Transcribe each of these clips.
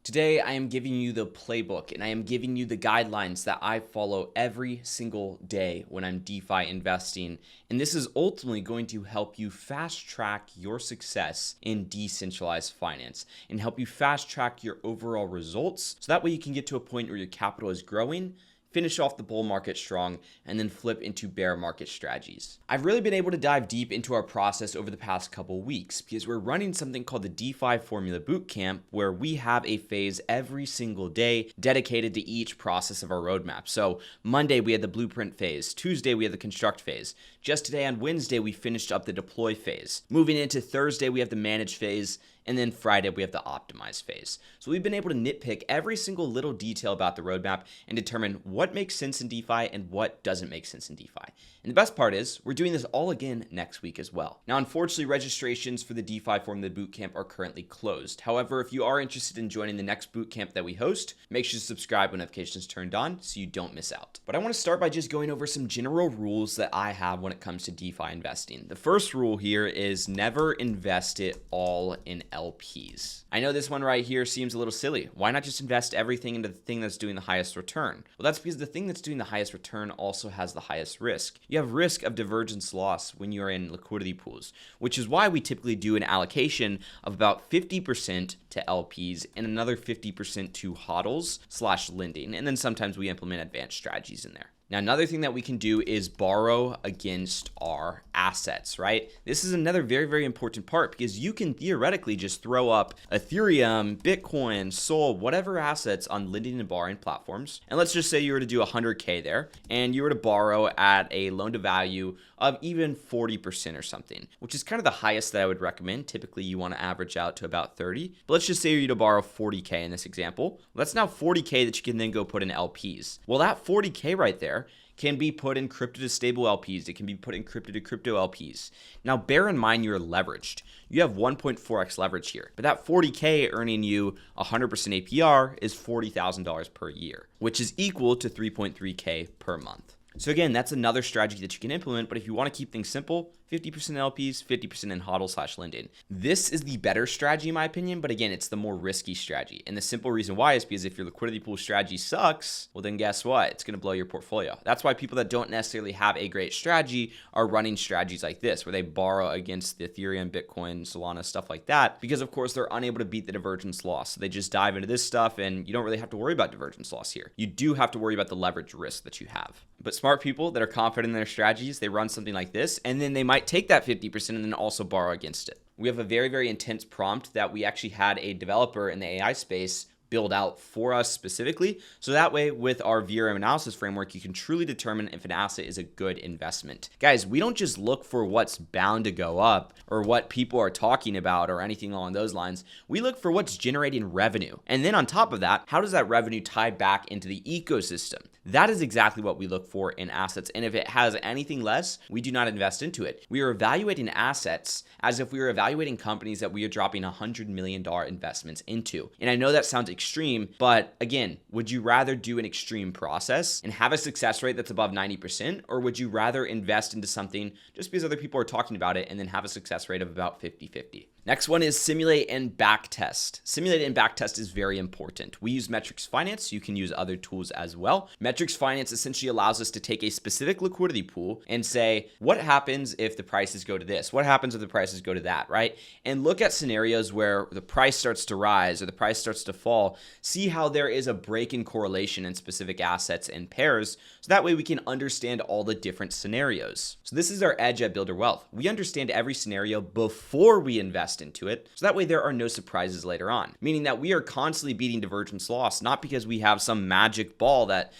Today, I am giving you the playbook and I am giving you the guidelines that I follow every single day when I'm DeFi investing. And this is ultimately going to help you fast track your success in decentralized finance and help you fast track your overall results. So that way you can get to a point where your capital is growing, finish off the bull market strong, and then flip into bear market strategies. I've really been able to dive deep into our process over the past couple weeks because we're running something called the DeFi Formula Bootcamp, where we have a phase every single day dedicated to each process of our roadmap. So Monday, we had the blueprint phase. Tuesday, we had the construct phase. Just today on Wednesday, we finished up the deploy phase. Moving into Thursday, we have the manage phase. And then Friday, we have the optimize phase. So we've been able to nitpick every single little detail about the roadmap and determine what makes sense in DeFi and what doesn't make sense in DeFi. And the best part is we're doing this all again next week as well. Now, unfortunately, registrations for the DeFi Formula Bootcamp are currently closed. However, if you are interested in joining the next bootcamp that we host, make sure to subscribe when notifications turned on so you don't miss out. But I want to start by just going over some general rules that I have when it comes to DeFi investing. The first rule here is never invest it all in LPs. I know this one right here seems a little silly. Why not just invest everything into the thing that's doing the highest return? Well, that's because the thing that's doing the highest return also has the highest risk. You have risk of divergence loss when you're in liquidity pools, which is why we typically do an allocation of about 50% to LPs and another 50% to hodls/lending. And then sometimes we implement advanced strategies in there. Now, another thing that we can do is borrow against our assets, right? This is another very, very important part because you can theoretically just throw up Ethereum, Bitcoin, Sol, whatever assets on lending and borrowing platforms. And let's just say you were to do 100K there and you were to borrow at a loan to value of even 40% or something, which is kind of the highest that I would recommend. Typically, you want to average out to about 30. But let's just say you're to borrow 40K in this example. Well, that's now 40K that you can then go put in LPs. Well, that 40K right there can be put in crypto to stable LPs. It can be put in crypto to crypto LPs. Now, bear in mind you're leveraged. You have 1.4x leverage here, but that 40K earning you 100% APR is $40,000 per year, which is equal to 3.3K per month. So again, that's another strategy that you can implement, but if you want to keep things simple, 50% LPs, 50% in hodl/lending. This is the better strategy in my opinion, but again, it's the more risky strategy. And the simple reason why is because if your liquidity pool strategy sucks, well then guess what? It's going to blow your portfolio. That's why people that don't necessarily have a great strategy are running strategies like this, where they borrow against the Ethereum, Bitcoin, Solana, stuff like that, because of course they're unable to beat the divergence loss. So they just dive into this stuff and you don't really have to worry about divergence loss here. You do have to worry about the leverage risk that you have. But smart people that are confident in their strategies, they run something like this, and then they might take that 50% and then also borrow against it. We have a very, very intense prompt that we actually had a developer in the AI space build out for us specifically. So that way with our VRM analysis framework, you can truly determine if an asset is a good investment. Guys, we don't just look for what's bound to go up or what people are talking about or anything along those lines. We look for what's generating revenue. And then on top of that, how does that revenue tie back into the ecosystem? That is exactly what we look for in assets. And if it has anything less, we do not invest into it. We are evaluating assets as if we were evaluating companies that we are dropping $100 million investments into. And I know that sounds extreme, but again, would you rather do an extreme process and have a success rate that's above 90%? Or would you rather invest into something just because other people are talking about it and then have a success rate of about 50-50? Next one is simulate and backtest. Simulate and backtest is very important. We use Metrics Finance. You can use other tools as well. Metrics Finance essentially allows us to take a specific liquidity pool and say, what happens if the prices go to this? What happens if the prices go to that, right? And look at scenarios where the price starts to rise or the price starts to fall. See how there is a break in correlation in specific assets and pairs. So that way we can understand all the different scenarios. So this is our edge at Builder Wealth. We understand every scenario before we invest into it. So that way there are no surprises later on, meaning that we are constantly beating divergence loss, not because we have some magic ball that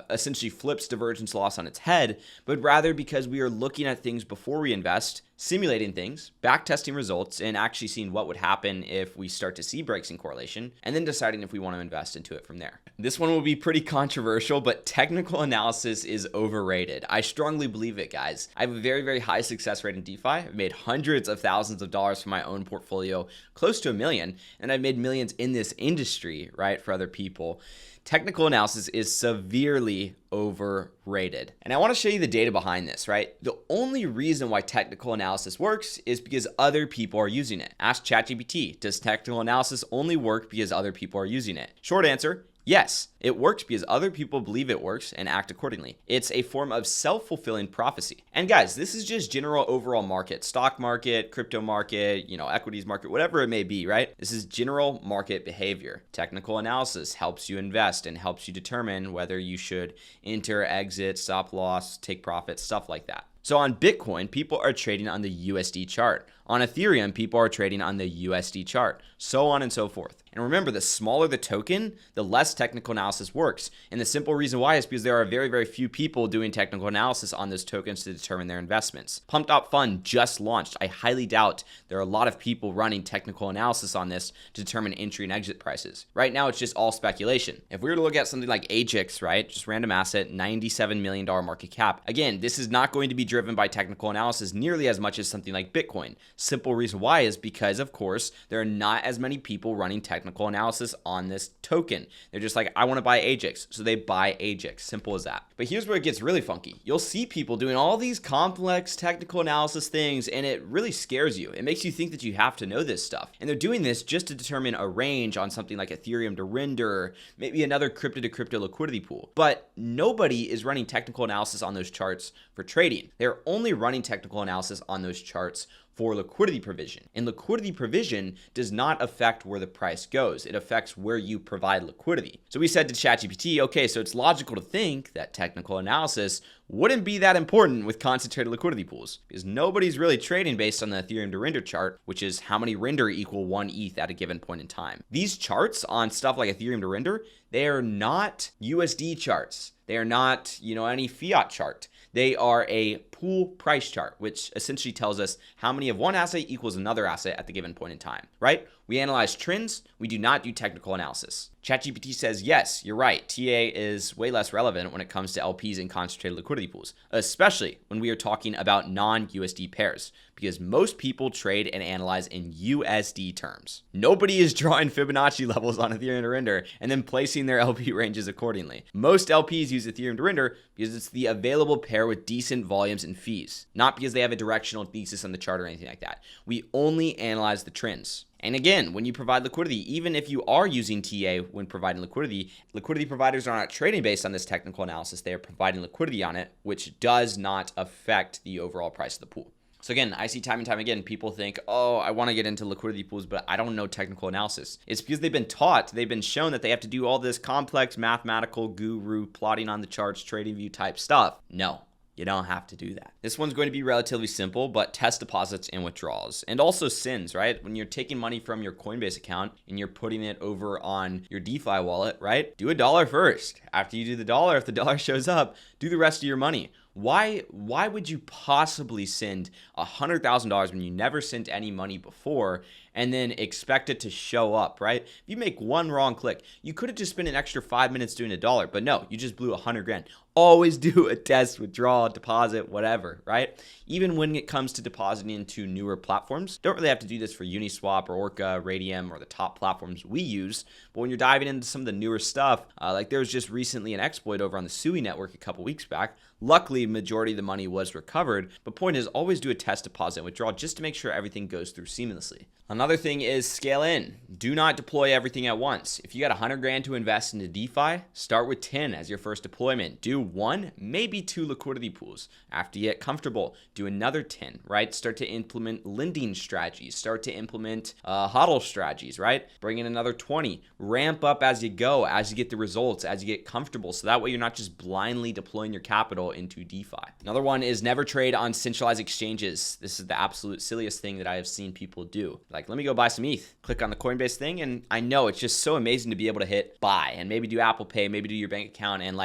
essentially flips divergence loss on its head, but rather because we are looking at things before we invest, simulating things, backtesting results, and actually seeing what would happen if we start to see breaks in correlation, and then deciding if we want to invest into it from there. This one will be pretty controversial, but technical analysis is overrated. I strongly believe it, guys. I have a very, very high success rate in DeFi. I've made hundreds of thousands of dollars from my own portfolio, close to $1 million, and I've made millions in this industry, right, for other people. Technical analysis is severely overrated. graded. And I want to show you the data behind this, right? The only reason why technical analysis works is because other people are using it. Ask ChatGPT, does technical analysis only work because other people are using it? Short answer, yes, it works because other people believe it works and act accordingly. It's a form of self-fulfilling prophecy. And guys, this is just general overall market, stock market, crypto market, equities market, whatever it may be, right? This is general market behavior. Technical analysis helps you invest and helps you determine whether you should enter, exit, stop loss, take profit, stuff like that. So on Bitcoin, people are trading on the USD chart. On Ethereum, people are trading on the USD chart, so on and so forth. And remember, the smaller the token, the less technical analysis works. And the simple reason why is because there are very, very few people doing technical analysis on those tokens to determine their investments. Pumped Up Fund just launched. I highly doubt there are a lot of people running technical analysis on this to determine entry and exit prices. Right now, it's just all speculation. If we were to look at something like AGIX, right, just random asset, $97 million market cap. Again, this is not going to be driven by technical analysis nearly as much as something like Bitcoin. Simple reason why is because, of course, there are not as many people running technical analysis on this token. They're just like, I want to buy AGIX, so they buy AGIX. Simple as that. But here's where it gets really funky. You'll see people doing all these complex technical analysis things, and it really scares you. It makes you think that you have to know this stuff. And they're doing this just to determine a range on something like Ethereum to render, maybe another crypto to crypto liquidity pool. But nobody is running technical analysis on those charts for trading. They're only running technical analysis on those charts for liquidity provision. And liquidity provision does not affect where the price goes. It affects where you provide liquidity. So we said to ChatGPT, okay, so it's logical to think that technical analysis wouldn't be that important with concentrated liquidity pools because nobody's really trading based on the Ethereum to render chart, which is how many render equal 1 ETH at a given point in time. These charts on stuff like Ethereum to render, they are not USD charts. They are not, any fiat chart. They are a pool price chart, which essentially tells us how many of one asset equals another asset at the given point in time, right? We analyze trends. We do not do technical analysis. ChatGPT says, yes, you're right. TA is way less relevant when it comes to LPs and concentrated liquidity pools, especially when we are talking about non-USD pairs, because most people trade and analyze in USD terms. Nobody is drawing Fibonacci levels on Ethereum to render and then placing their LP ranges accordingly. Most LPs use Ethereum to render because it's the available pair with decent volumes and fees, not because they have a directional thesis on the chart or anything like that. We only analyze the trends. And again, when you provide liquidity, even if you are using TA when providing liquidity providers are not trading based on this technical analysis. They are providing liquidity on it, which does not affect the overall price of the pool. So again, I see time and time again, people think, oh, I want to get into liquidity pools, but I don't know technical analysis. It's because they've been shown that they have to do all this complex mathematical guru plotting on the charts, trading view type stuff. No. You don't have to do that. This one's going to be relatively simple, but test deposits and withdrawals. And also SINs, right? When you're taking money from your Coinbase account and you're putting it over on your DeFi wallet, right? Do $1 first. After you do the dollar, if the dollar shows up, do the rest of your money. Why would you possibly send $100,000 when you never sent any money before and then expect it to show up, right? If you make one wrong click, you could have just spent an extra 5 minutes doing $1, but no, you just blew $100,000. Always do a test, withdrawal, deposit, whatever, right? Even when it comes to depositing into newer platforms, don't really have to do this for Uniswap or Orca, Radium, or the top platforms we use. But when you're diving into some of the newer stuff, like there was just recently an exploit over on the Sui network a couple weeks back. Luckily, majority of the money was recovered. But point is, always do a test deposit and withdrawal just to make sure everything goes through seamlessly. Another thing is scale in. Do not deploy everything at once. If you got $100,000 to invest into DeFi, start with 10 as your first deployment. Do 1, maybe 2 liquidity pools. After you get comfortable, do another 10, right? Start to implement lending strategies. Start to implement HODL strategies, right? Bring in another 20. Ramp up as you go, as you get the results, as you get comfortable. So that way you're not just blindly deploying your capital into DeFi. Another one is never trade on centralized exchanges. This is the absolute silliest thing that I have seen people do. Like, let me go buy some ETH. Click on the Coinbase thing, and I know it's just so amazing to be able to hit buy and maybe do Apple Pay, maybe do your bank account, and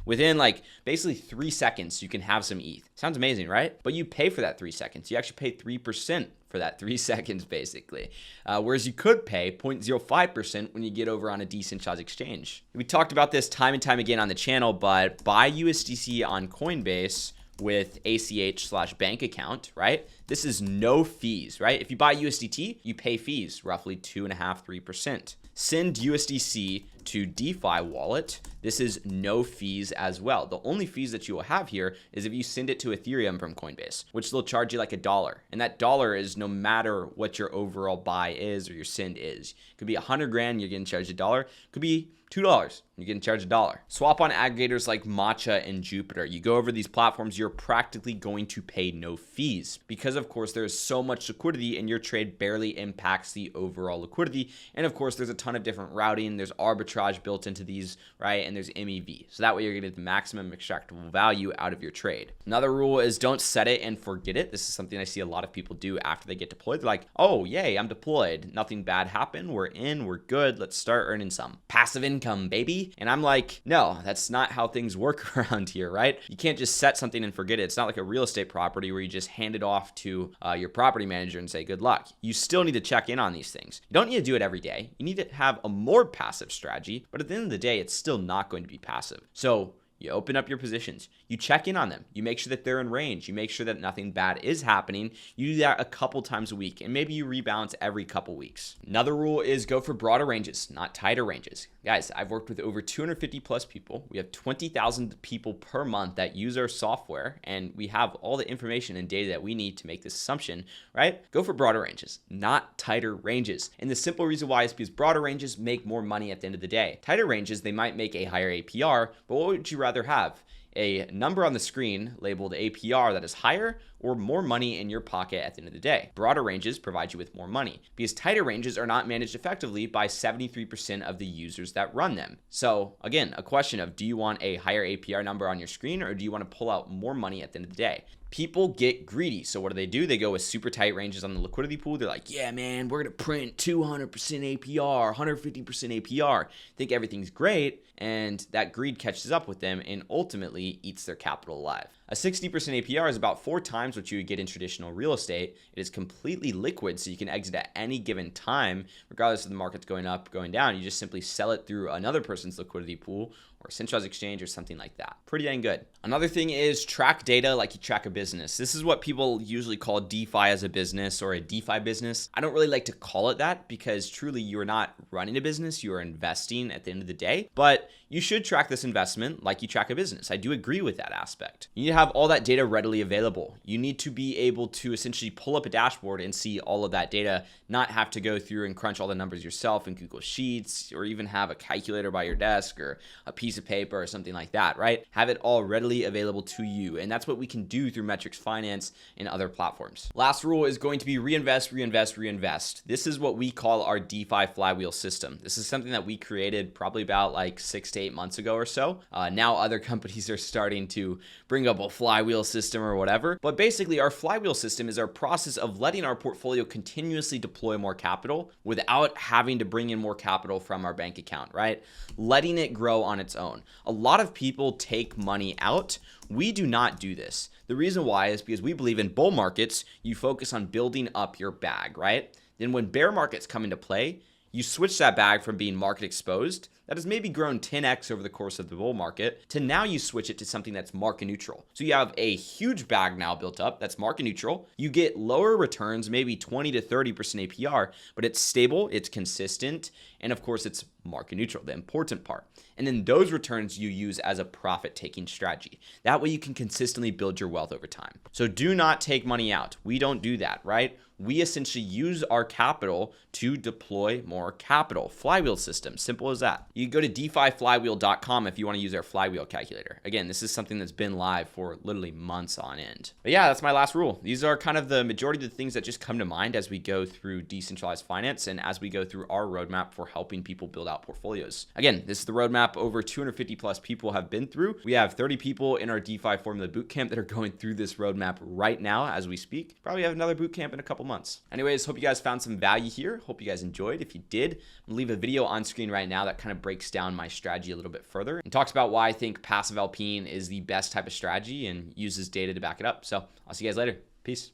within basically 3 seconds, you can have some ETH. Sounds amazing, right? But you pay for that 3 seconds. You actually pay 3% for that 3 seconds, basically. Whereas you could pay 0.05% when you get over on a decentralized exchange. We talked about this time and time again on the channel, but buy USDC on Coinbase with ACH/bank account, right? This is no fees, right? If you buy USDT, you pay fees, roughly 2.5%, 3%. Send USDC to DeFi wallet, this is no fees as well. The only fees that you will have here is if you send it to Ethereum from Coinbase, which they'll charge you like $1. And that dollar is no matter what your overall buy is or your send is. It could be 100 grand, you're getting charged $1. It could be $2, you're getting charged $1. Swap on aggregators like Matcha and Jupiter. You go over these platforms, you're practically going to pay no fees because of course there's so much liquidity and your trade barely impacts the overall liquidity. And of course there's a ton of different routing, there's arbitrage built into these, right? And there's MEV. So that way you're getting the maximum extractable value out of your trade. Another rule is don't set it and forget it. This is something I see a lot of people do after they get deployed. They're like, oh yay, I'm deployed. Nothing bad happened. We're in, we're good. Let's start earning some passive income, baby. And I'm like, no, that's not how things work around here, right? You can't just set something and forget it. It's not like a real estate property where you just hand it off to your property manager and say, good luck. You still need to check in on these things. You don't need to do it every day. You need to have a more passive strategy, but at the end of the day, it's still not going to be passive. So you open up your positions, you check in on them, you make sure that they're in range, you make sure that nothing bad is happening. You do that a couple times a week, and maybe you rebalance every couple weeks. Another rule is go for broader ranges, not tighter ranges. Guys, I've worked with over 250 plus people. We have 20,000 people per month that use our software, and we have all the information and data that we need to make this assumption, right? Go for broader ranges, not tighter ranges. And the simple reason why is because broader ranges make more money at the end of the day. Tighter ranges, they might make a higher APR, but what would you rather have? A number on the screen labeled APR that is higher or more money in your pocket at the end of the day? Broader ranges provide you with more money because tighter ranges are not managed effectively by 73% of the users that run them. So again, a question of, do you want a higher APR number on your screen or do you want to pull out more money at the end of the day? People get greedy. So what do? They go with super tight ranges on the liquidity pool. They're like, yeah, man, we're going to print 200% APR, 150% APR. Think everything's great. And that greed catches up with them and ultimately eats their capital alive. A 60% APR is about 4 times what you would get in traditional real estate. It is completely liquid, so you can exit at any given time, regardless of the market's going up, going down. You just simply sell it through another person's liquidity pool or a centralized exchange or something like that. Pretty dang good. Another thing is track data like you track a business. This is what people usually call DeFi as a business or a DeFi business. I don't really like to call it that because truly you are not running a business, you are investing at the end of the day, but you should track this investment like you track a business. I do agree with that aspect. You need to have all that data readily available. You need to be able to essentially pull up a dashboard and see all of that data, not have to go through and crunch all the numbers yourself in Google Sheets or even have a calculator by your desk or a piece of paper or something like that, right? Have it all readily available to you. And that's what we can do through Metrics Finance and other platforms. Last rule is going to be reinvest, reinvest, reinvest. This is what we call our DeFi flywheel system. This is something that we created probably about like 6 to 8 months ago or so. Now other companies are starting to bring up a flywheel system or whatever. But basically our flywheel system is our process of letting our portfolio continuously deploy more capital without having to bring in more capital from our bank account, right? Letting it grow on its own. A lot of people take money out. We do not do this. The reason why is because we believe in bull markets, you focus on building up your bag, right? Then when bear markets come into play, you switch that bag from being market exposed, that has maybe grown 10x over the course of the bull market, to now you switch it to something that's market neutral. So you have a huge bag now built up that's market neutral. You get lower returns, maybe 20 to 30% APR, but it's stable, it's consistent, and of course it's market neutral, the important part. And then those returns you use as a profit-taking strategy. That way you can consistently build your wealth over time. So do not take money out. We don't do that, right? We essentially use our capital to deploy more capital. Flywheel system, simple as that. You can go to DeFiFlywheel.com if you want to use our flywheel calculator. Again, this is something that's been live for literally months on end. But yeah, that's my last rule. These are kind of the majority of the things that just come to mind as we go through decentralized finance and as we go through our roadmap for helping people build out portfolios. Again, this is the roadmap over 250 plus people have been through. We have 30 people in our DeFi Formula Bootcamp that are going through this roadmap right now as we speak. Probably have another bootcamp in a couple months. Anyways, hope you guys found some value here. Hope you guys enjoyed. If you did, I'm gonna leave a video on screen right now that kind of breaks down my strategy a little bit further and talks about why I think passive LPing is the best type of strategy and uses data to back it up. So I'll see you guys later. Peace.